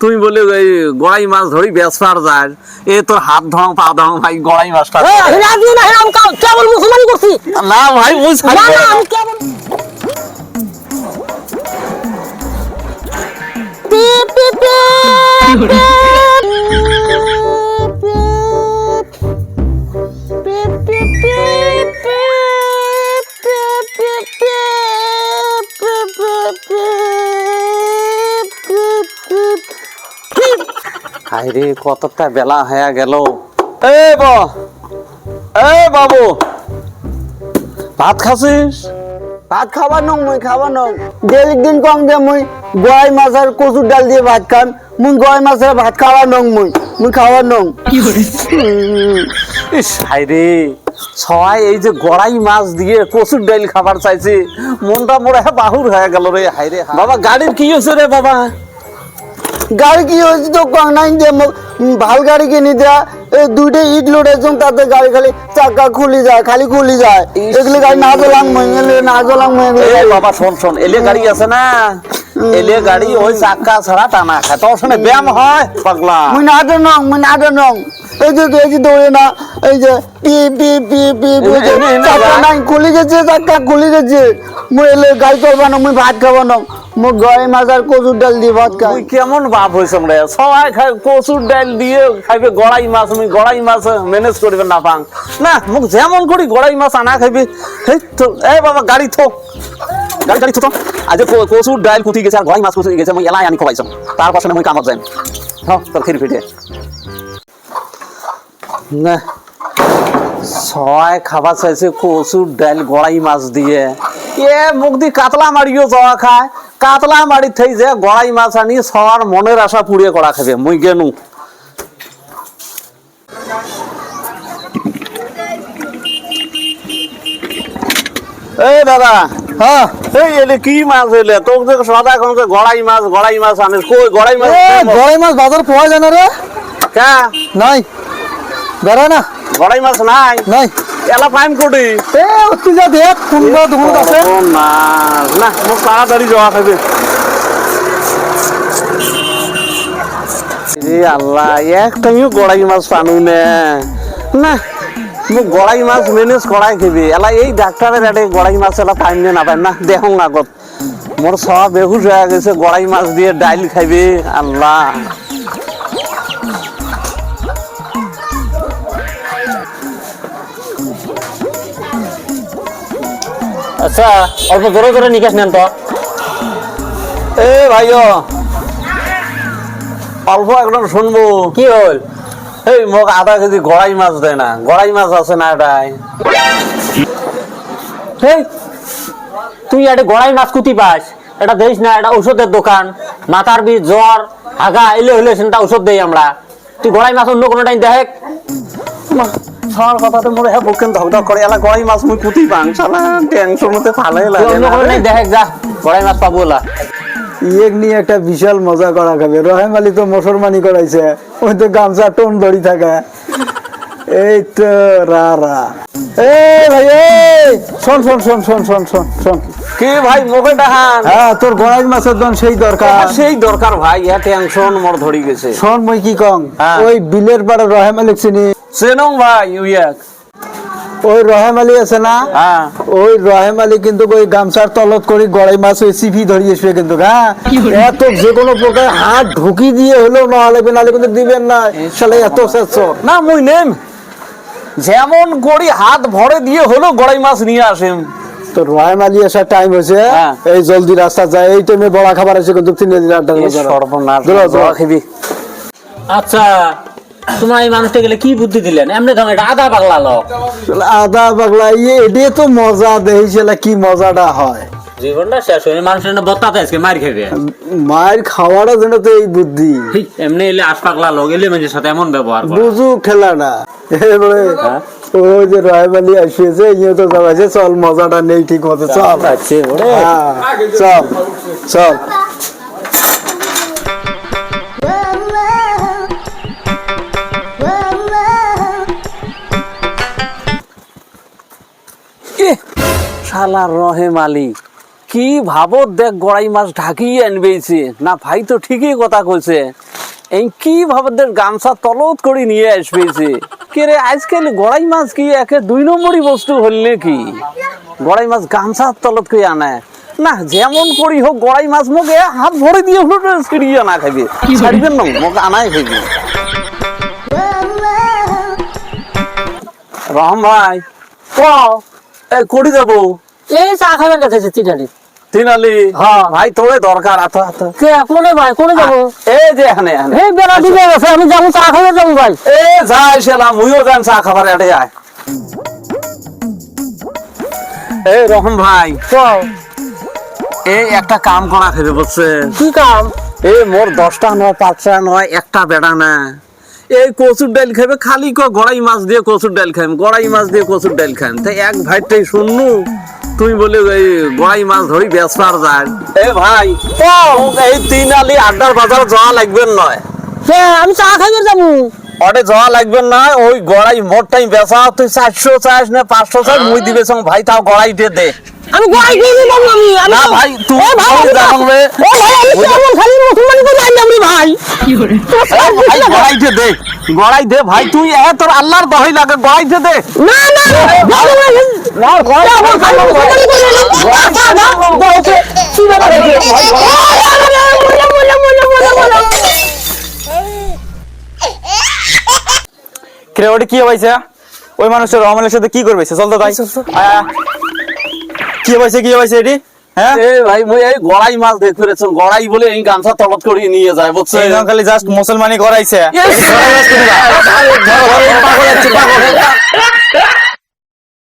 তুই বলে এই গড়াই মাছ ধরি বেচবার যায়, এ তোর হাত ধরং পা ধরং ভাই গড়াই মাছটা কেবল মুসলমানি করছি না ভাই বুঝ না না আমি কেবল পিপ পিপ হায়রে কতটা বেলা হয়ে গেল। এ বাবু ভাত খাচ্ছিস? ভাত খাবার নং মুই খাবার নং ডেলি দিন কম যে মুই গয় মাছ আর কচুর ডাল দিয়ে ভাত খান মুই গয় মাছের ভাত খাবার নং মুই খাবার নং। ইস হায়রে সবাই এই যে গড়াই মাছ দিয়ে কচুর ডাল খাবার চাইছে, মনটা মোর বাহুর হয়ে গেল রে। হায়রে বাবা গাড়ির কি হয়েছে রে বাবা? গাড়ি কি হয়েছে তো কম নাই যে ভাল গাড়ি কিনে দেয়া এই দুইটা ইট লোডেছেন তাতে গাড়ি খালি চাকা খুলি যায় খালি খুলি যায় এগুলি গাড়ি না জ্বলাং মহিলে না জ্বলাং এ বাবা শোন এলে গাড়ি আছে না, এলে গাড়ি ওই চাকা ছাড়া টানা খায়, তোর সঙ্গে ব্যায়াম হয় পাগলা। মুই না নং এই যে দৌড়ে না এই যে পি পি পি পি চাকা নাই খুলি গেছে চাকা খুলি গেছে মুই এলে গাড়ি চলবা না মুই ভাত খাবো না মুই গয় মাছ আর কচুর ডাল দিয়ে ভাত খাই। তুই কেমন বাপ হয়েছ রে? সবাই খায় কচুর ডাল দিয়ে খাইবে গড়াই মাছ, আমি গড়াই মাছ ম্যানেজ করবে না পাং না, মুখ যেমন করি গড়াই মাছ আনা খাইবে। এই বাবা গাড়ি থো গাড়ি থো তো আজ কচুর ডাল কুটি গেছে আর গড়াই মাছ কুটি গেছে, মুই এলাই আনি খোয়াইছ তার পাশে মুই কামত যাই তোর খেয়ে ফিটে না। সবাই খাবার চাইছে কচুর ডাল গড়াই মাছ দিয়ে, এ মুখ দিয়ে কাতলা মারিও যাওয়া খায়, কাতলা মারি থাই যে গড়াই মাছ আনি সবার মনের আশা পুড়িয়ে করা খাবে। মুই গেনু এই দাদা, হ্যাঁ এই এলে কি মাছ হইলে তোর যে সদা কোন গড়াই মাছ আনিস, কই গড়াই মাছ? গড়াই মাছ বাজার পাওয়া যায় না রে? কা নাই বেড়া না গড়াই মাছ নাই নাই এলা পাইম কোটি এ তুই যা দেখ কোনটা দোকান আছে না না মোক তাড়াতাড়ি যাওয়া খাবে। এ আল্লাহ একটাইও গড়াই মাছ পানু না না, মোক গড়াই মাছ ম্যানেজ করাই খেবি এলা এই ডাক্তারের রেটে গড়াই মাছ এলা পাইম না পাইম না দেখুন আগত মোর সব বেহুশ হয়ে গেছে গড়াই মাছ দিয়ে ডাইল খাইবে। আল্লাহ আচ্ছা অল্প জোরে জোরে নিকাশ নেন তো। এ ভাই অল্প একদম শুনবো। কি হল? এই মোক আধা কেজি গড়াই মাছ দেয় না, গড়াই মাছ আছে না এটাই? এই তুই এটা গড়াই মাছ কুতি পাস? এটা দেখিস না, এটা ঔষধের দোকান, মাথার বীজ জ্বর হাগা এলে হইলে সেটা ঔষধ দেই আমরা। তুই গড়াই মাছ অন্য কোনো টাইম দেখ সবার কথাতে মোর হ্যাঁ বুকেন ধক ধক করে এলা গড়াই মাছ মুই কুতি পাং শালা টেনশন মতে ভালো লাগে অন্য কোনো টাইম দেখ যা গড়াই মাছ পাবো ওলা। ইয়েক নিয়ে একটা বিশাল মজা করা খাবে। রহেম আলী তো মুসলমানি করাইছে, ওই তো গামছা টোন ধরি থাকে। এই তো রা ভাই শোন শোন শোন শোন শোন শোন শোন কি ভাই মুখে ডাহান? হ্যাঁ তোর গড়াই মাছের দন সেই দরকার সেই দরকার ভাই, ইয়া টেনশন মোর ধরি গেছে। শোন মই কি কং হ্যাঁ। ওই বিলের পাড়ে রহেম আলী চিনি? চেনং ভাই উইয়াক ওই রহেম আলী আছে না, হ্যাঁ ওই রহেম আলী কিন্তু ওই গামছার তলত করে গড়াই মাছ ওই সিপি ধরিয়ে এসবে কিন্তু। হ্যাঁ এত যে কোনো প্রকার হাত ঢুকি দিয়ে হলেও নাহলে কিন্তু দিবেন না শালা এত শেষ না মুই নেম যেমন গড়ি হাত ভরে দিয়ে হলো গড়াই মাছ নিয়ে আসেন। তো রহেম আলী আসার টাইম হয়েছে, হ্যাঁ। এই জলদি রাস্তা যায় এই টাইমে বড়া খাবার আছে কিন্তু 3 দিন আড্ডা সর্বনাশ খেবি। আচ্ছা তোমার এই মানুষটা গেলে কি বুদ্ধি দিলেন? এমনি ধরো এটা আধা পাগলা লোক। আদা পাগলা ইয়ে এটাই তো মজা দেখিছিল কি মজাটা হয়। জীবনটা শেষ হয়ে মানুষের বত্তাতে আজকে মার খেবে। মায়ের খাওয়াটা যেন তো এই বুদ্ধি এমনি এলে আশ পাগলা লোক এলে মানুষের সাথে এমন ব্যবহার করে। বুঝু খেলাটা এবারে ওই যে রহেম আলী আসিয়েছে ইয়ে তো যাবাইছে চল মজাটা নেই ঠিক মতো চল হ্যাঁ, চল চল শালা রহেম আলী কি ভাবত দেখ গড়াই মাছ ঢাকিয়ে আনবেছে না ভাই তো ঠিকই কথা কইছে এই কি ভাবত দেখ গামছা তলত করে নিয়ে আসবেছে কে রে আজকাল গড়াই মাছ কি একে 2 নম্বরই বস্তু হল নাকি গড়াই মাছ গামছা তলত করে আনে না যেমন করি হোক গড়াই মাছ মুখে হাত ভরে দিয়ে হলো ছিড়িয়ে না খাবে ছাড়বেন না মুখ আনাই খাইবে রহম ভাই করি যাবো এই চা খাবেন কাছে চিটালি তিনালি হ্যাঁ। ভাই তোরে দরকার আতো আতো কে কোনে ভাই কোনে যাবো এই যে এখানে এখানে এই বেলা দিকে গেছে আমি যাবো চা খাবে যাবো ভাই এ যাই সেলাম মুইও যান চা খাবার এটে আয় এই রহম ভাই এই একটা কাম করা খাবে বুঝছে কি কাম এই মোর 10টা নয় 5টা নয় একটা বেড়া না এই কচুর ডাল খাবে খালি গড়াই মাছ দিয়ে কচুর ডাল খাইম গড়াই মাছ দিয়ে কচুর ডাল খাইম তাই এক ভাইটাই শুননু তুই বলে এই গড়াই মাছ ধরি বেচবার যায় এ ভাই এই তিনালি আড্ডার বাজার যাওয়া লাগবেন নয় কে আমি চা খাইবে যাবো অটে যাওয়া লাগবে না ওই গড়াই মোট টাইম বেচা তুই 400 চাস না 500 চাস মুই দিবে সঙ্গ ভাই তাও গড়াই দে আমি গড়াই খাইবে যাবো আমি না ভাই তুই জানো রে ও ভাই আমি কেমন খালি মুসলমানি করে যাই আমি ভাই কি করে ভাই গড়াই দে গড়াই দে ভাই তুই তোর আল্লাহর দহাই লাগে গড়াই দে না না না গড়াই আমার খালি মুসলমানি করে কি ব্যাপার কিরে ওটা কি হয়েছে ওই মানুষের রহমানের সাথে কি করবে চল তো তাই কি হয়েছে এটি হ্যাঁ এ ভাই মুই এই গড়াই মাছ দেখতে পেরেছেন গড়াই বলে এই গামছা তলত করে নিয়ে যায় বুঝছে এই খালি জাস্ট মুসলমানি করাইছে Yes!